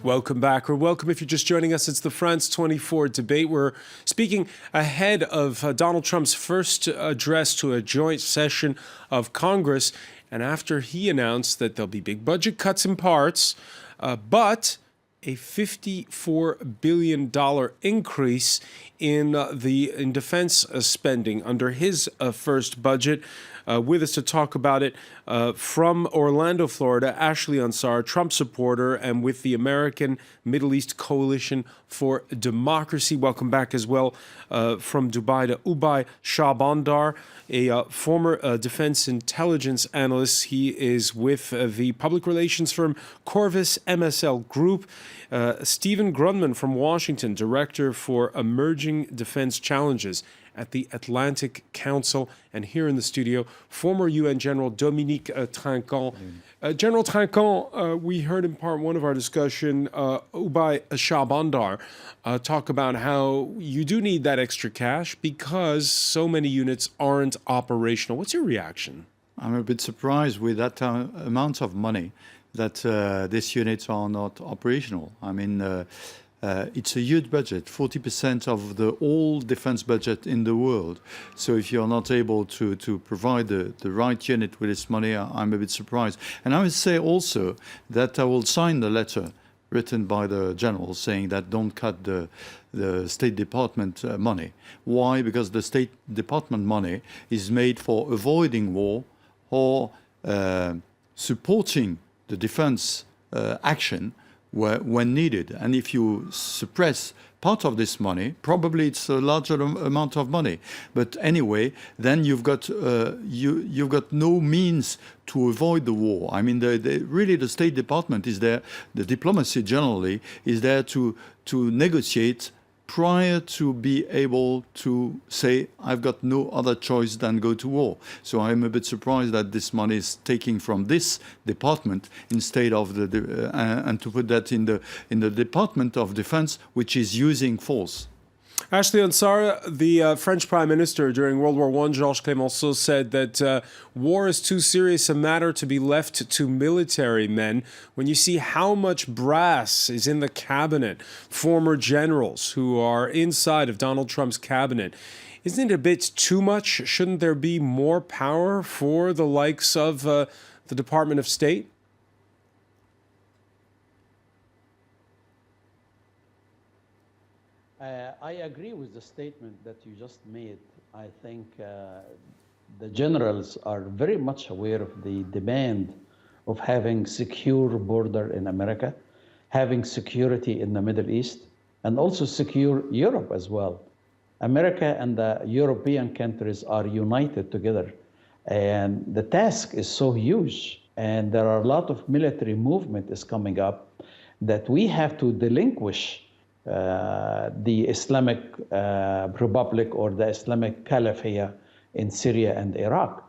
Welcome back, or welcome if you're just joining us. It's the France 24 debate. We're speaking ahead of Donald Trump's first address to a joint session of Congress, and after he announced that there'll be big budget cuts in parts, but a $54 billion increase in defense spending under his first budget. With us to talk about it from Orlando, Florida, Ashley Ansar, Trump supporter, and with the American Middle East Coalition for Democracy. Welcome back as well from Dubai to Ubay Shahbandar, a former defense intelligence analyst. He is with the public relations firm Corvus MSL Group. Stephen Grunman from Washington, director for Emerging Defense Challenges at the Atlantic Council, and here in the studio, former UN General Dominique Trinquant. General Trinquant, we heard in part one of our discussion, Ubay Shahbandar talk about how you do need that extra cash because so many units aren't operational. What's your reaction? I'm a bit surprised with that amount of money that these units are not operational. I mean, it's a huge budget, 40% of the whole defense budget in the world. So if you're not able to provide the right unit with this money, I'm a bit surprised. And I would say also that I will sign the letter written by the general saying that don't cut the State Department money. Why? Because the State Department money is made for avoiding war or supporting the defense action when needed. And if you suppress part of this money, probably it's a larger amount of money. But anyway, then you've got no means to avoid the war. I mean, really the State Department is there, the diplomacy generally is there to negotiate prior to be able to say, I've got no other choice than go to war. So I'm a bit surprised that this money is taking from this department instead of and to put that in the Department of Defense, which is using force. Ashley Ansar, the French Prime Minister during World War I, Georges Clemenceau, said that war is too serious a matter to be left to military men. When you see how much brass is in the cabinet, former generals who are inside of Donald Trump's cabinet, isn't it a bit too much? Shouldn't there be more power for the likes of the Department of State? I agree with the statement that you just made. I think the generals are very much aware of the demand of having secure border in America, having security in the Middle East, and also secure Europe as well. America and the European countries are united together, and the task is so huge, and there are a lot of military movement is coming up that we have to relinquish the Islamic Republic or the Islamic Caliphate in Syria and Iraq.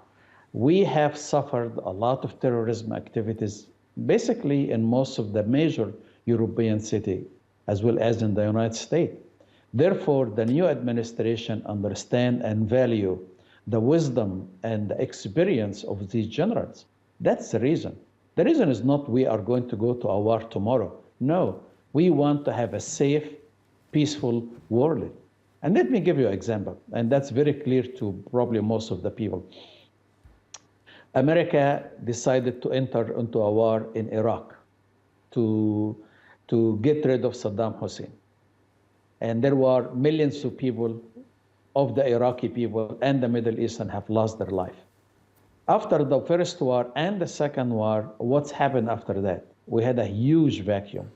We have suffered a lot of terrorism activities, basically in most of the major European cities, as well as in the United States. Therefore, the new administration understands and value the wisdom and the experience of these generals. That's the reason. The reason is not we are going to go to a war tomorrow. No. We want to have a safe, peaceful world. And let me give you an example, and that's very clear to probably most of the people. America decided to enter into a war in Iraq to get rid of Saddam Hussein. And there were millions of people, of the Iraqi people and the Middle Eastern, have lost their life. After the first war and the second war, what's happened after that? We had a huge vacuum.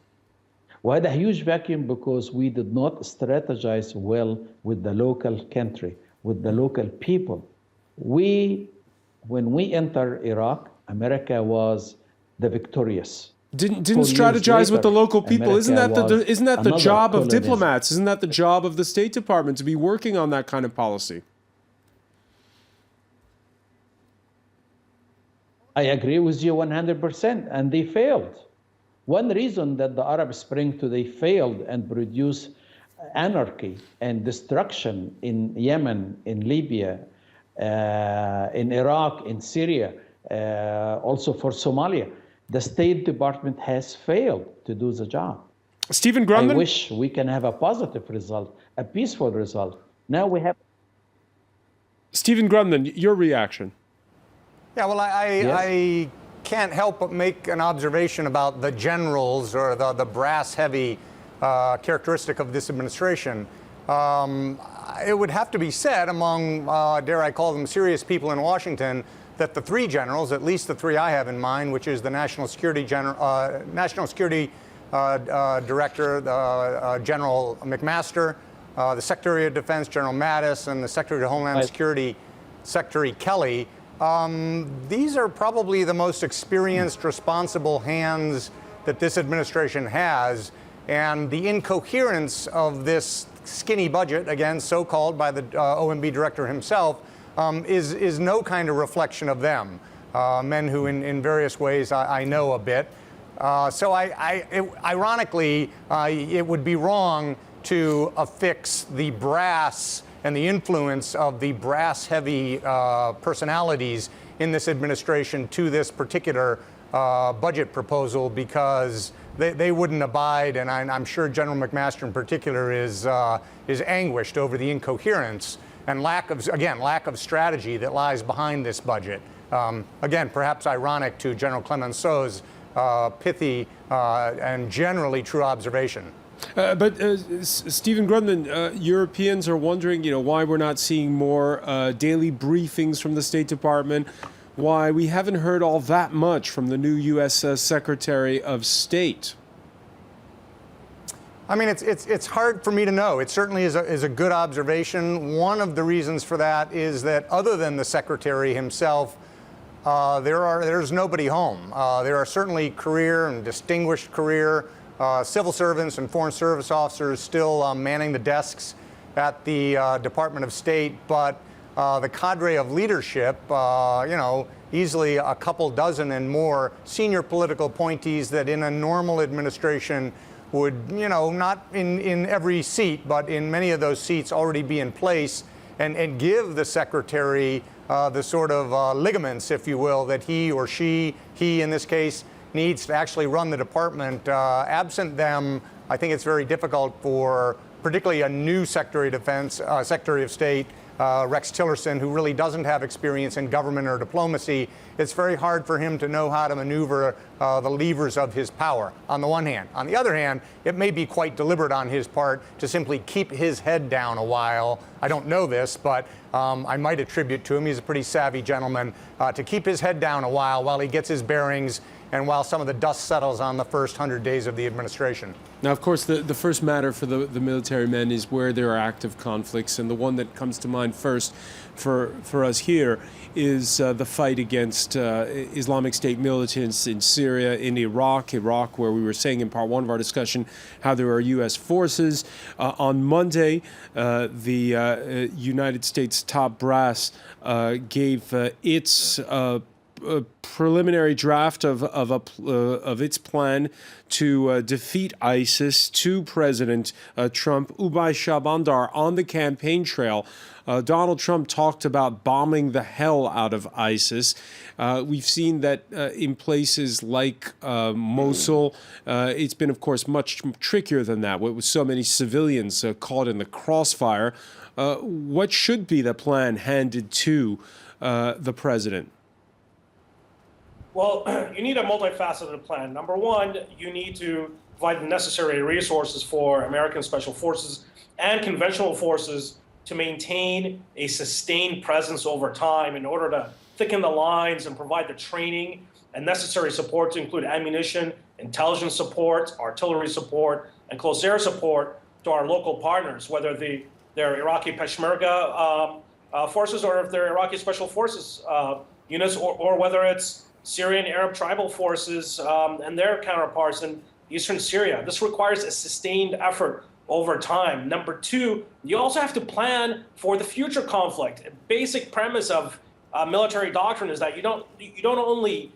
We had a huge vacuum because we did not strategize well with the local country, with the local people. When we entered Iraq, America was the victorious. Didn't strategize with the local people. Isn't that the job of diplomats? Isn't that the job of the State Department to be working on that kind of policy? I agree with you 100%, and they failed. One reason that the Arab Spring today failed and produced anarchy and destruction in Yemen, in Libya, in Iraq, in Syria, also for Somalia, the State Department has failed to do the job. Stephen I Grundman? wish we can have a positive result, a peaceful result. Now we have. Stephen Grundman, your reaction. Yeah, well, I can't help but make an observation about the generals or the brass-heavy characteristic of this administration. It would have to be said among, dare I call them, serious people in Washington, that the three generals, at least the three I have in mind, which is the National Security Director, General McMaster, the Secretary of Defense, General Mattis, and the Secretary of Homeland Security, Secretary Kelly. These are probably the most experienced, responsible hands that this administration has. And the incoherence of this skinny budget, again, so-called by the OMB director himself, is no kind of reflection of them. Men who in various ways I know a bit. So ironically, it would be wrong to affix the brass and the influence of the brass-heavy personalities in this administration to this particular budget proposal, because they wouldn't abide, and I'm sure General McMaster in particular is anguished over the incoherence and lack of strategy that lies behind this budget. Again, perhaps ironic to General Clemenceau's pithy and generally true observation. But Stephen Grundman, Europeans are wondering, why we're not seeing more daily briefings from the State Department, why we haven't heard all that much from the new U.S. Secretary of State. I mean, it's hard for me to know. It certainly is a good observation. One of the reasons for that is that other than the Secretary himself, there's nobody home. There are certainly career and distinguished career civil servants and foreign service officers still manning the desks at the Department of State, but the cadre of leadership, easily a couple dozen and more senior political appointees that in a normal administration would, not in every seat, but in many of those seats already be in place, and give the secretary the sort of ligaments, if you will, that he or she, he in this case, needs to actually run the department. Absent them, I think it's very difficult for particularly a new Secretary of Defense, Secretary of State, Rex Tillerson, who really doesn't have experience in government or diplomacy. It's very hard for him to know how to maneuver the levers of his power, on the one hand. On the other hand, it may be quite deliberate on his part to simply keep his head down a while. I don't know this, but I might attribute to him, he's a pretty savvy gentleman, to keep his head down a while he gets his bearings and while some of the dust settles on the first 100 days of the administration. Now, of course, the first matter for the military men is where there are active conflicts, and the one that comes to mind first for us here is the fight against Islamic State militants in Syria, in Iraq, where we were saying in part one of our discussion how there are U.S. forces. On Monday, the United States top brass gave its a preliminary draft of its plan to defeat ISIS to President Trump. Ubay Shabandar on the campaign trail. Donald Trump talked about bombing the hell out of ISIS. We've seen that in places like Mosul. It's been, of course, much trickier than that, with so many civilians caught in the crossfire. What should be the plan handed to the president? Well, you need a multifaceted plan. Number one, you need to provide the necessary resources for American special forces and conventional forces to maintain a sustained presence over time in order to thicken the lines and provide the training and necessary support to include ammunition, intelligence support, artillery support, and close air support to our local partners, whether they're Iraqi Peshmerga forces or if they're Iraqi special forces units, or whether it's Syrian Arab tribal forces and their counterparts in eastern Syria. This requires a sustained effort over time. Number two, you also have to plan for the future conflict. A basic premise of military doctrine is that you don't only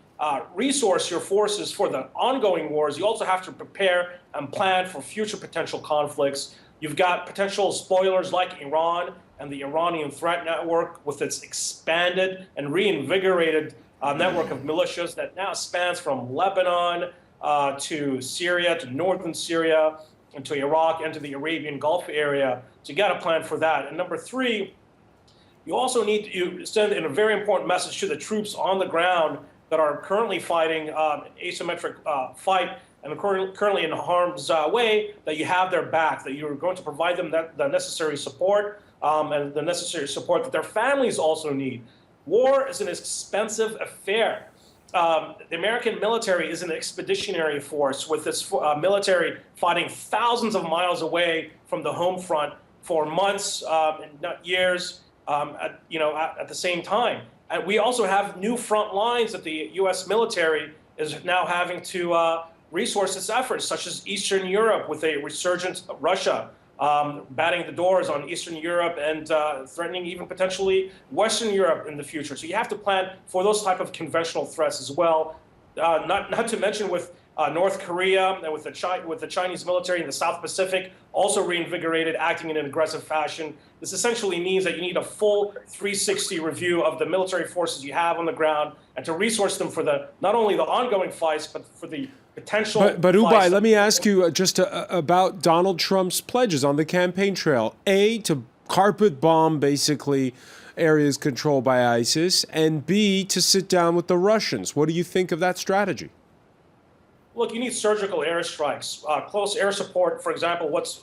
resource your forces for the ongoing wars, you also have to prepare and plan for future potential conflicts. You've got potential spoilers like Iran and the Iranian threat network with its expanded and reinvigorated network of militias that now spans from Lebanon to Syria, to northern Syria, and to Iraq, and to the Arabian Gulf area. So you got to plan for that. And number three, you also need to send in a very important message to the troops on the ground that are currently fighting an asymmetric fight and are currently in harm's way, that you have their back, that you're going to provide them the necessary support and the necessary support that their families also need. War is an expensive affair. The American military is an expeditionary force with this military fighting thousands of miles away from the home front for months, not years, at the same time. And we also have new front lines that the U.S. military is now having to resource its efforts, such as Eastern Europe with a resurgent Russia, batting the doors on Eastern Europe and threatening even potentially Western Europe in the future. So you have to plan for those type of conventional threats as well. Not to mention with North Korea and with the Chinese military in the South Pacific also reinvigorated, acting in an aggressive fashion. This essentially means that you need a full 360 review of the military forces you have on the ground and to resource them for not only the ongoing fights, but for the potential. But Ubay, let me ask you about Donald Trump's pledges on the campaign trail. A, to carpet bomb basically areas controlled by ISIS, and B, to sit down with the Russians. What do you think of that strategy? Look, you need surgical airstrikes, close air support. For example, what's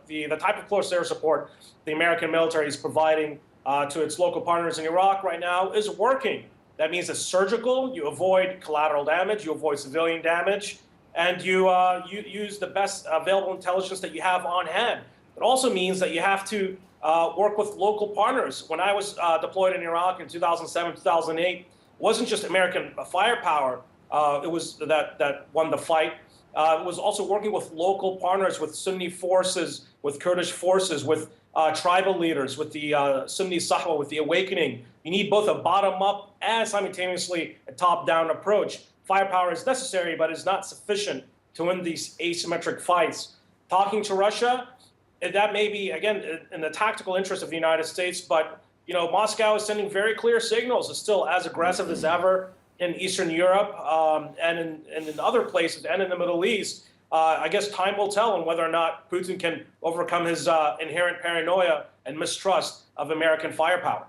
the type of close air support the American military is providing to its local partners in Iraq right now is working. That means it's surgical. You avoid collateral damage, you avoid civilian damage, and you use the best available intelligence that you have on hand. It also means that you have to work with local partners. When I was deployed in Iraq in 2007, 2008, it wasn't just American firepower. It was that won the fight. It was also working with local partners, with Sunni forces, with Kurdish forces, with tribal leaders, with the Sunni Sahwa, with the Awakening. You need both a bottom-up and simultaneously a top-down approach. Firepower is necessary, but it's not sufficient to win these asymmetric fights. Talking to Russia, that may be, again, in the tactical interest of the United States, but Moscow is sending very clear signals. It's still as aggressive as ever in Eastern Europe and in other places and in the Middle East. I guess time will tell on whether or not Putin can overcome his inherent paranoia and mistrust of American firepower.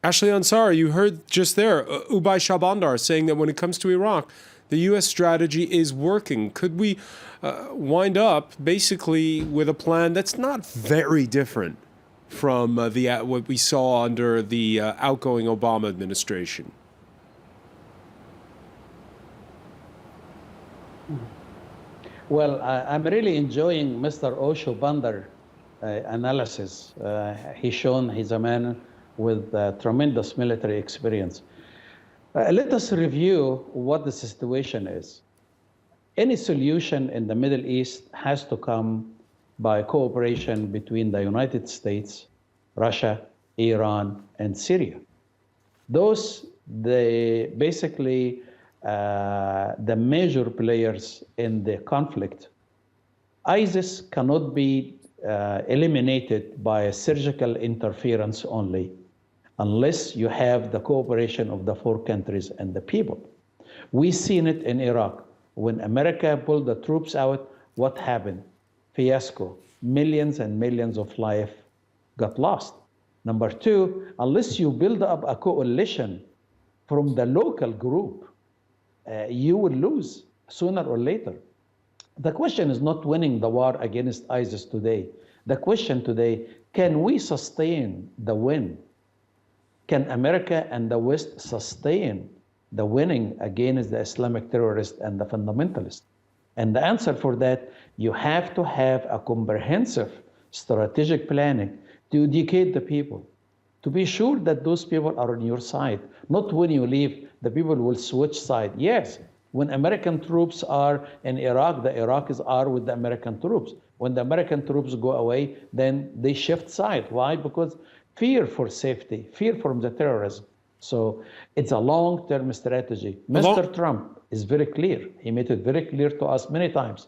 Ashley Ansari, you heard just there Ubay Shabandar saying that when it comes to Iraq, the U.S. strategy is working. Could we wind up basically with a plan that's not very different from what we saw under the outgoing Obama administration? Well, I'm really enjoying Mr. Osho Bandar analysis. He's shown he's a man with tremendous military experience. Let us review what the situation is. Any solution in the Middle East has to come by cooperation between the United States, Russia, Iran, and Syria. Those, basically, the major players in the conflict. ISIS cannot be eliminated by a surgical interference only, unless you have the cooperation of the four countries and the people. We've seen it in Iraq. When America pulled the troops out, what happened? Fiasco. Millions and millions of lives got lost. Number two, unless you build up a coalition from the local group, you will lose sooner or later. The question is not winning the war against ISIS today. The question today, can we sustain the win? Can America and the West sustain the winning against the Islamic terrorists and the fundamentalists? And the answer for that, you have to have a comprehensive strategic planning to educate the people, to be sure that those people are on your side. Not when you leave, the people will switch side. Yes, when American troops are in Iraq, the Iraqis are with the American troops. When the American troops go away, then they shift side. Why? Because fear for safety, fear from the terrorism. So it's a long-term strategy. Mr. Trump is very clear. He made it very clear to us many times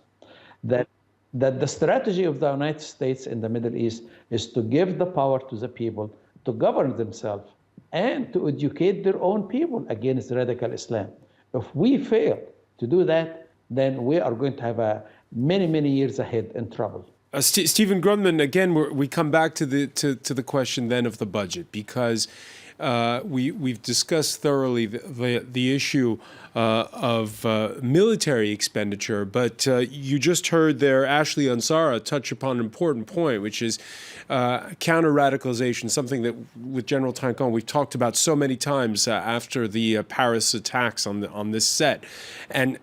that the strategy of the United States in the Middle East is to give the power to the people to govern themselves and to educate their own people against radical Islam. If we fail to do that, then we are going to have many, many years ahead in trouble. Stephen Grundman, again, we come back to the question then of the budget, because we've discussed thoroughly the issue of military expenditure, but you just heard there Ashley Ansara touch upon an important point, which is counter-radicalization, something that with General Tancon we've talked about so many times after the Paris attacks on this set. And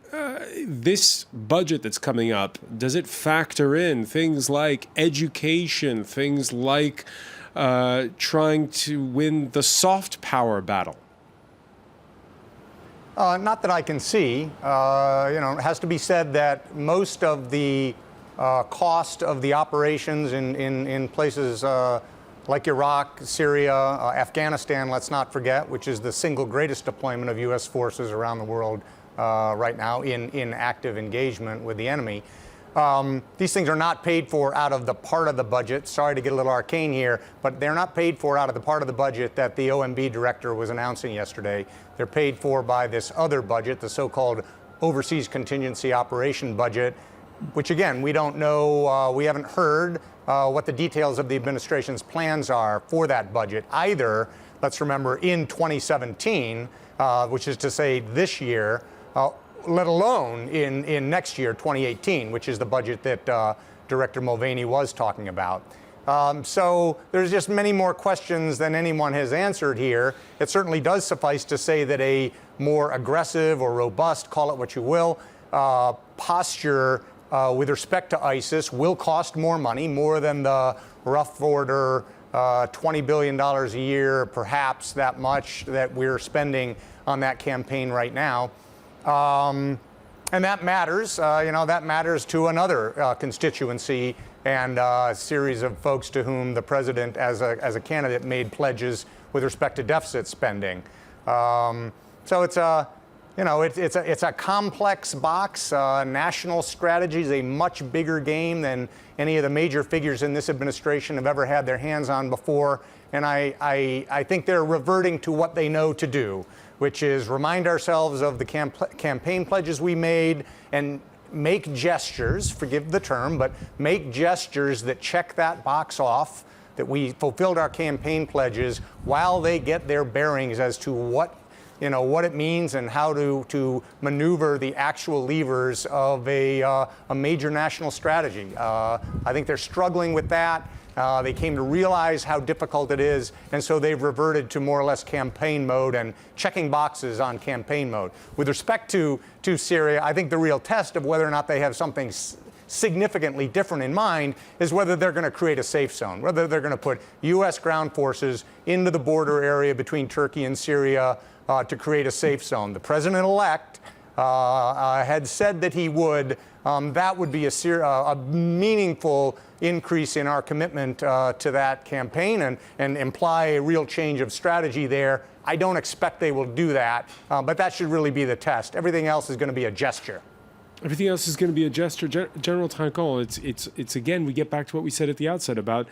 this budget that's coming up, does it factor in things like education, things like trying to win the soft power battle? Not that I can see. It has to be said that most of the cost of the operations in places like Iraq, Syria, Afghanistan, let's not forget, which is the single greatest deployment of U.S. forces around the world right now in active engagement with the enemy. These things are not paid for out of the part of the budget. Sorry to get a little arcane here, but they're not paid for out of the part of the budget that the OMB director was announcing yesterday. They're paid for by this other budget, the so-called Overseas Contingency Operation budget, which again, we don't know, we haven't heard what the details of the administration's plans are for that budget either. Let's remember, in 2017, which is to say this year, let alone in next year, 2018, which is the budget that Director Mulvaney was talking about. So there's just many more questions than anyone has answered here. It certainly does suffice to say that a more aggressive or robust, call it what you will, posture with respect to ISIS will cost more money, more than the rough order $20 billion a year, perhaps that much that we're spending on that campaign right now. And that matters, that matters to another constituency and a series of folks to whom the president, as a candidate, made pledges with respect to deficit spending. So it's a complex box. National strategy is a much bigger game than any of the major figures in this administration have ever had their hands on before. And I think they're reverting to what they know to do, which is remind ourselves of the campaign pledges we made and make gestures, forgive the term, but make gestures that check that box off, that we fulfilled our campaign pledges while they get their bearings as to what it means and how to maneuver the actual levers of a major national strategy. I think they're struggling with that. They came to realize how difficult it is, and so they've reverted to more or less campaign mode and checking boxes on campaign mode. With respect to Syria, I think the real test of whether or not they have something significantly different in mind is whether they're going to create a safe zone, whether they're going to put U.S. ground forces into the border area between Turkey and Syria to create a safe zone. The president-elect had said that he would. That would be a meaningful increase in our commitment to that campaign and imply a real change of strategy there. I don't expect they will do that, but that should really be the test. Everything else is going to be a gesture. Everything else is going to be a gesture. General Tancon, it's again, we get back to what we said at the outset about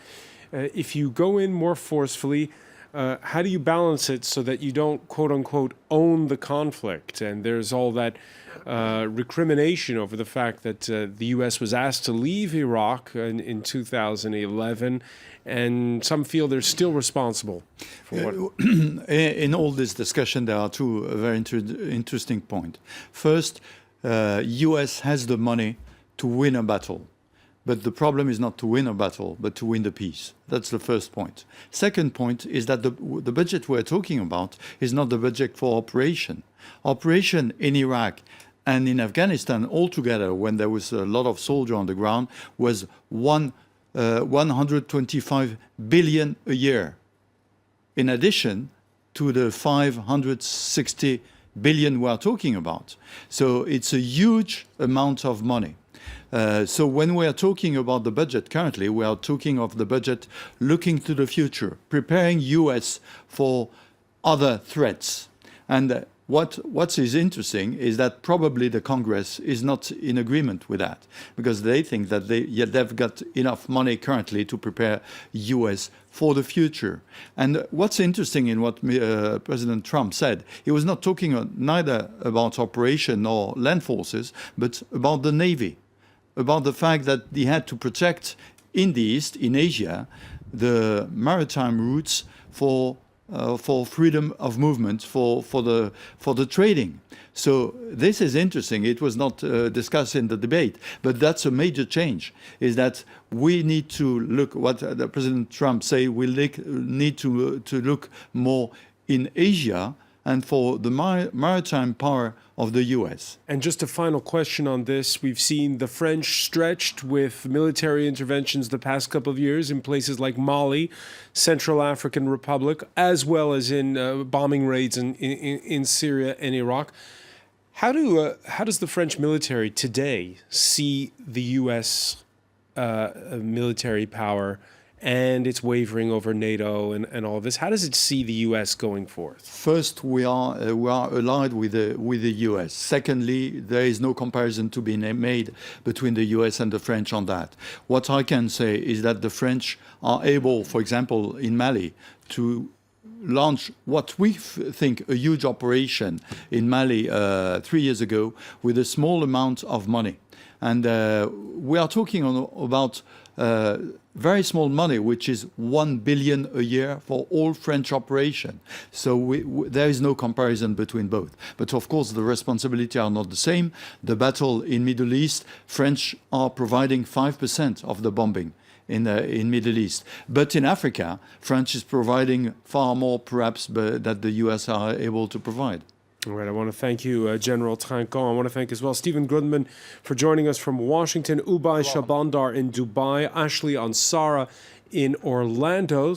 if you go in more forcefully, how do you balance it so that you don't, quote unquote, own the conflict? And there's all that recrimination over the fact that the U.S. was asked to leave Iraq in 2011, and some feel they're still responsible for what. In all this discussion, there are two very interesting points. First, U.S. has the money to win a battle. But the problem is not to win a battle, but to win the peace. That's the first point. Second point is that the budget we're talking about is not the budget for operation. Operation in Iraq and in Afghanistan altogether, when there was a lot of soldiers on the ground, was 125 billion a year, in addition to the 560 billion we are talking about. So it's a huge amount of money. So when we are talking about the budget currently, we are talking of the budget looking to the future, preparing U.S. for other threats. And what is interesting is that probably the Congress is not in agreement with that, because they think that they've got enough money currently to prepare US for the future. And what's interesting in what President Trump said, he was not talking neither about operation or land forces, but about the Navy, about the fact that he had to protect in the East, in Asia, the maritime routes for freedom of movement, for the trading. So this is interesting. It was not discussed in the debate, but that's a major change. Is that we need to look what President Trump say. We need to look more in Asia and for the maritime power of the US. And just a final question on this. We've seen the French stretched with military interventions the past couple of years in places like Mali, Central African Republic, as well as in bombing raids in Syria and Iraq. How does the French military today see the US military power and its wavering over NATO and all of this? How does it see the US going forth? First, we are allied with the US. Secondly, there is no comparison to be made between the US and the French on that. What I can say is that the French are able, for example, in Mali, to launch what we think a huge operation in Mali 3 years ago with a small amount of money. And we are talking about very small money, which is 1 billion a year for all French operation. So there is no comparison between both. But of course, the responsibility are not the same. The battle in Middle East, French are providing 5% of the bombing in Middle East. But in Africa, France is providing far more, perhaps, that the US are able to provide. All right, I want to thank you, General Trinquant. I want to thank as well Stephen Grundman for joining us from Washington, Ubay Shabandar in Dubai, Ashley Ansara in Orlando.